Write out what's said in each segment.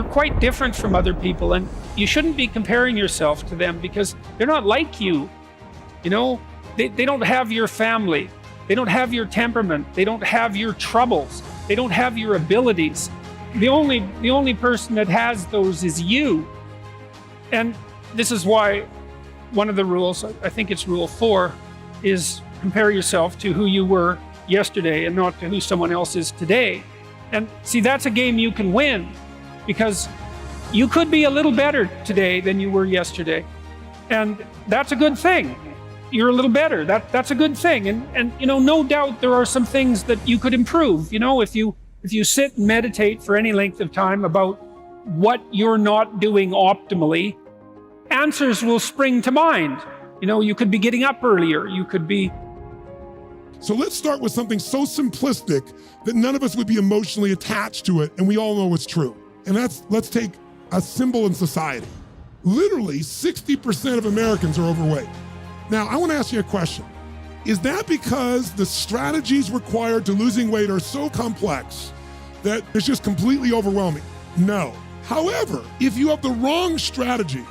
you're quite different from other people, and you shouldn't be comparing yourself to them because they're not like you. You know, they don't have your family. They don't have your temperament. They don't have your troubles. They don't have your abilities. The only person that has those is you. And this is why one of the rules, I think it's rule 4, is compare yourself to who you were yesterday and not to who someone else is today. And see, that's a game you can win because you could be a little better today than you were yesterday. And that's a good thing. You're a little better. That's a good thing. And you know, no doubt there are some things that you could improve. You know, if you sit and meditate for any length of time about what you're not doing optimally, answers will spring to mind. You know, you could be getting up earlier. You could be. So let's start with something so simplistic that none of us would be emotionally attached to it, and we all know it's true. And let's take a symbol in society. Literally 60% of Americans are overweight. Now, I want to ask you a question. Is that because the strategies required to losing weight are so complex that it's just completely overwhelming? No. However, if you have the wrong strategy,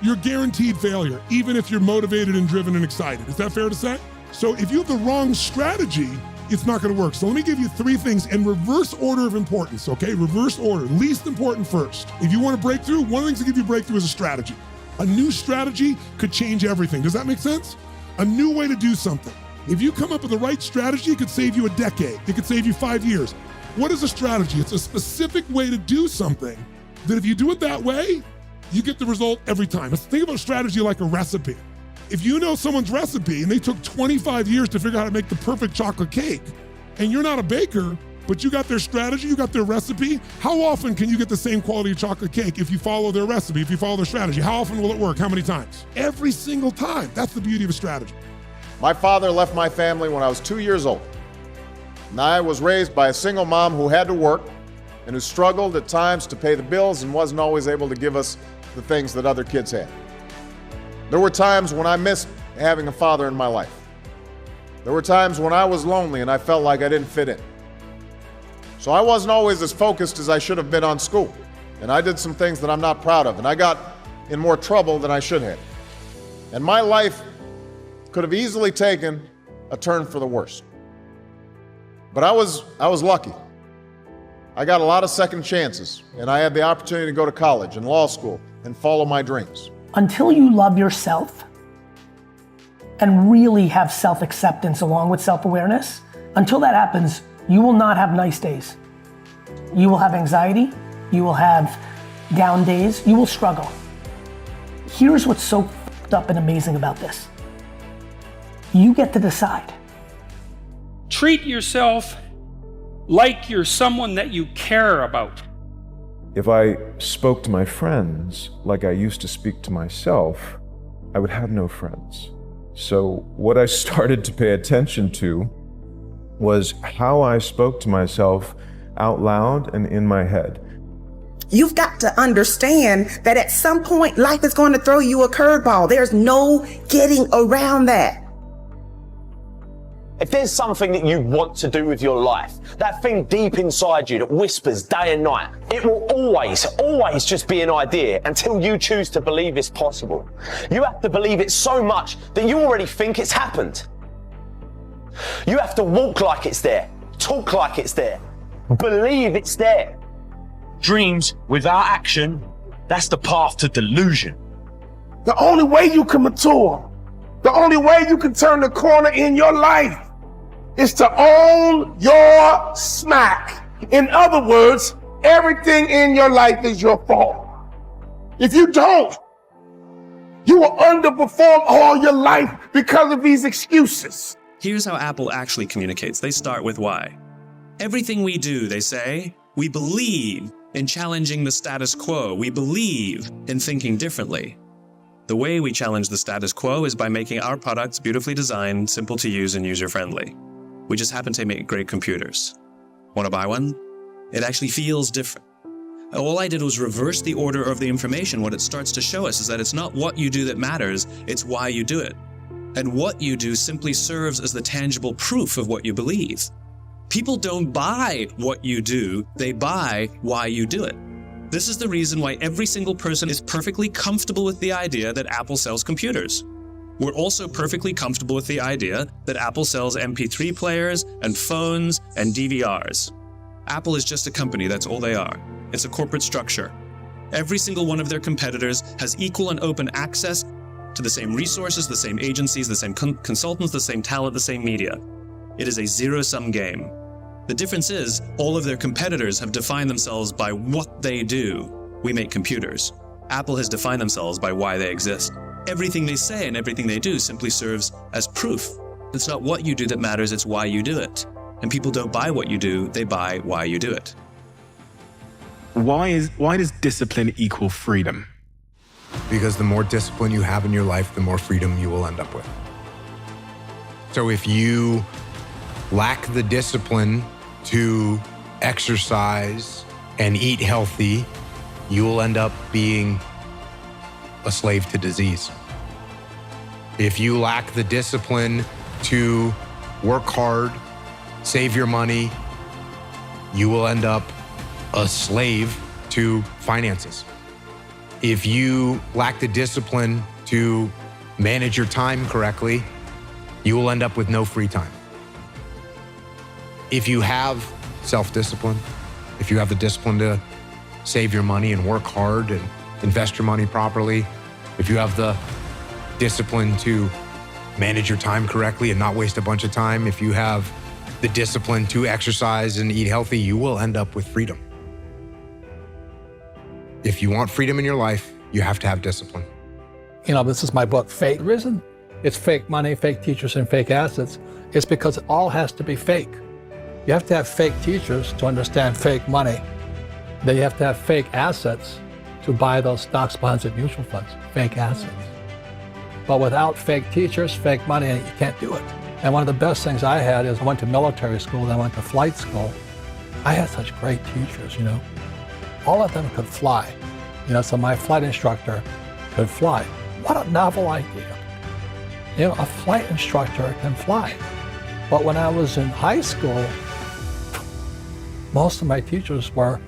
you're guaranteed failure, even if you're motivated and driven and excited. Is that fair to say? So if you have the wrong strategy, it's not going to work. So let me give you 3 things in reverse order of importance, okay? Reverse order, least important first. If you want a breakthrough, one of the things that give you a breakthrough is a strategy. A new strategy could change everything. Does that make sense? A new way to do something. If you come up with the right strategy, it could save you a decade. It could save you 5 years. What is a strategy? It's a specific way to do something that if you do it that way, you get the result every time. Let's think about strategy like a recipe. If you know someone's recipe and they took 25 years to figure out how to make the perfect chocolate cake, and you're not a baker, but you got their strategy, you got their recipe, how often can you get the same quality of chocolate cake if you follow their recipe, if you follow their strategy? How often will it work? How many times? Every single time. That's the beauty of a strategy. My father left my family when I was 2 years old. And I was raised by a single mom who had to work and who struggled at times to pay the bills and wasn't always able to give us the things that other kids had. There were times when I missed having a father in my life. There were times when I was lonely and I felt like I didn't fit in. So I wasn't always as focused as I should have been on school. And I did some things that I'm not proud of. And I got in more trouble than I should have. And my life could have easily taken a turn for the worse. But I was lucky. I got a lot of second chances. And I had the opportunity to go to college and law school and follow my dreams. Until you love yourself and really have self-acceptance along with self-awareness, until that happens, you will not have nice days. You will have anxiety, you will have down days, you will struggle. Here's what's so f***ed up and amazing about this. You get to decide. Treat yourself like you're someone that you care about. If I spoke to my friends like I used to speak to myself, I would have no friends. So what I started to pay attention to was how I spoke to myself out loud and in my head. You've got to understand that at some point, life is going to throw you a curveball. There's no getting around that. If there's something that you want to do with your life, that thing deep inside you that whispers day and night, it will always just be an idea until you choose to believe it's possible. You have to believe it so much that you already think it's happened. You have to walk like it's there, talk like it's there, believe it's there. Dreams without action, that's the path to delusion. The only way you can mature, the only way you can turn the corner in your life is to own your smack. In other words, everything in your life is your fault. If you don't, you will underperform all your life because of these excuses. Here's how Apple actually communicates. They start with why. Everything we do, they say, we believe in challenging the status quo. We believe in thinking differently. The way we challenge the status quo is by making our products beautifully designed, simple to use, and user-friendly. We just happen to make great computers. Want to buy one? It actually feels different. All I did was reverse the order of the information. What it starts to show us is that it's not what you do that matters, it's why you do it. And what you do simply serves as the tangible proof of what you believe. People don't buy what you do, they buy why you do it. This is the reason why every single person is perfectly comfortable with the idea that Apple sells computers. We're also perfectly comfortable with the idea that Apple sells MP3 players and phones and DVRs. Apple is just a company, that's all they are. It's a corporate structure. Every single one of their competitors has equal and open access to the same resources, the same agencies, the same consultants, the same talent, the same media. It is a zero-sum game. The difference is, all of their competitors have defined themselves by what they do. We make computers. Apple has defined themselves by why they exist. Everything they say and everything they do simply serves as proof. It's not what you do that matters, it's why you do it. And people don't buy what you do, they buy why you do it. Why does discipline equal freedom? Because the more discipline you have in your life, the more freedom you will end up with. So if you lack the discipline to exercise and eat healthy, you will end up being a slave to disease. If you lack the discipline to work hard, save your money, you will end up a slave to finances. If you lack the discipline to manage your time correctly, you will end up with no free time. If you have self-discipline, if you have the discipline to save your money and work hard and invest your money properly, if you have the discipline to manage your time correctly and not waste a bunch of time, if you have the discipline to exercise and eat healthy, you will end up with freedom. If you want freedom in your life, you have to have discipline. You know, this is my book, Fake. The reason it's fake money, fake teachers, and fake assets is because it all has to be fake. You have to have fake teachers to understand fake money. Then you have to have fake assets to buy those stocks, bonds, and mutual funds, fake assets. But without fake teachers, fake money, you can't do it. And one of the best things I had is I went to military school, then I went to flight school. I had such great teachers, you know. All of them could fly. You know, so my flight instructor could fly. What a novel idea. You know, a flight instructor can fly. But when I was in high school, most of my teachers were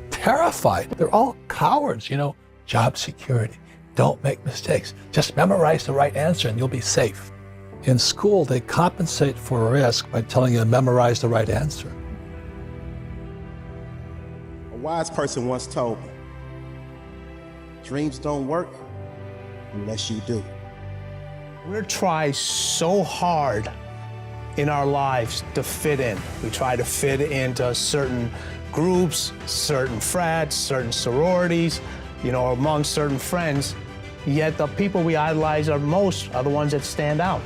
terrified. They're all cowards, you know. Job security, don't make mistakes. Just memorize the right answer and you'll be safe. In school, they compensate for a risk by telling you to memorize the right answer. A wise person once told me, dreams don't work unless you do. We're trying so hard in our lives to fit in. We try to fit into certain groups, certain frats, certain sororities, you know, among certain friends. Yet the people we idolize are the ones that stand out.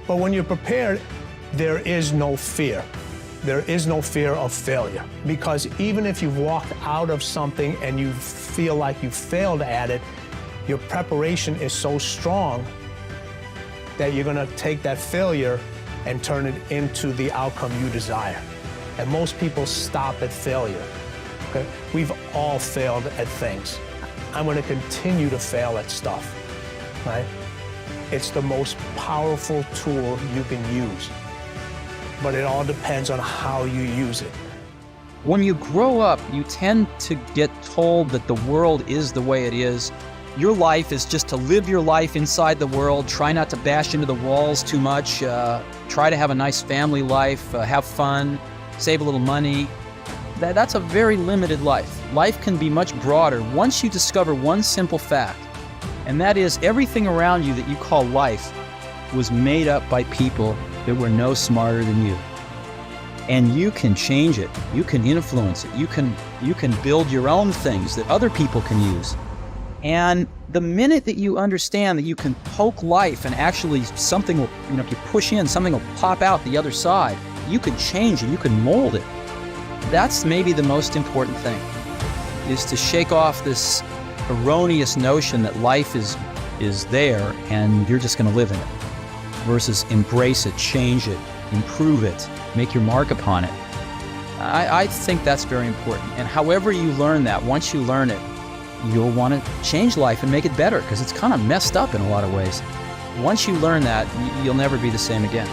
But when you're prepared, there is no fear. There is no fear of failure. Because even if you've walked out of something and you feel like you failed at it, your preparation is so strong that you're gonna take that failure and turn it into the outcome you desire. And most people stop at failure, okay? We've all failed at things. I'm gonna continue to fail at stuff, right? It's the most powerful tool you can use, but it all depends on how you use it. When you grow up, you tend to get told that the world is the way it is. Your life is just to live your life inside the world, try not to bash into the walls too much, try to have a nice family life, have fun, save a little money. That's a very limited life. Life can be much broader once you discover one simple fact, and that is everything around you that you call life was made up by people that were no smarter than you. And you can change it, you can influence it, you can build your own things that other people can use. And the minute that you understand that you can poke life and actually something will, you know, if you push in, something will pop out the other side, you can change it, you can mold it. That's maybe the most important thing, is to shake off this erroneous notion that life is there and you're just gonna live in it, versus embrace it, change it, improve it, make your mark upon it. I think that's very important. And however you learn that, once you learn it, you'll want to change life and make it better, because it's kind of messed up in a lot of ways. Once you learn that, you'll never be the same again.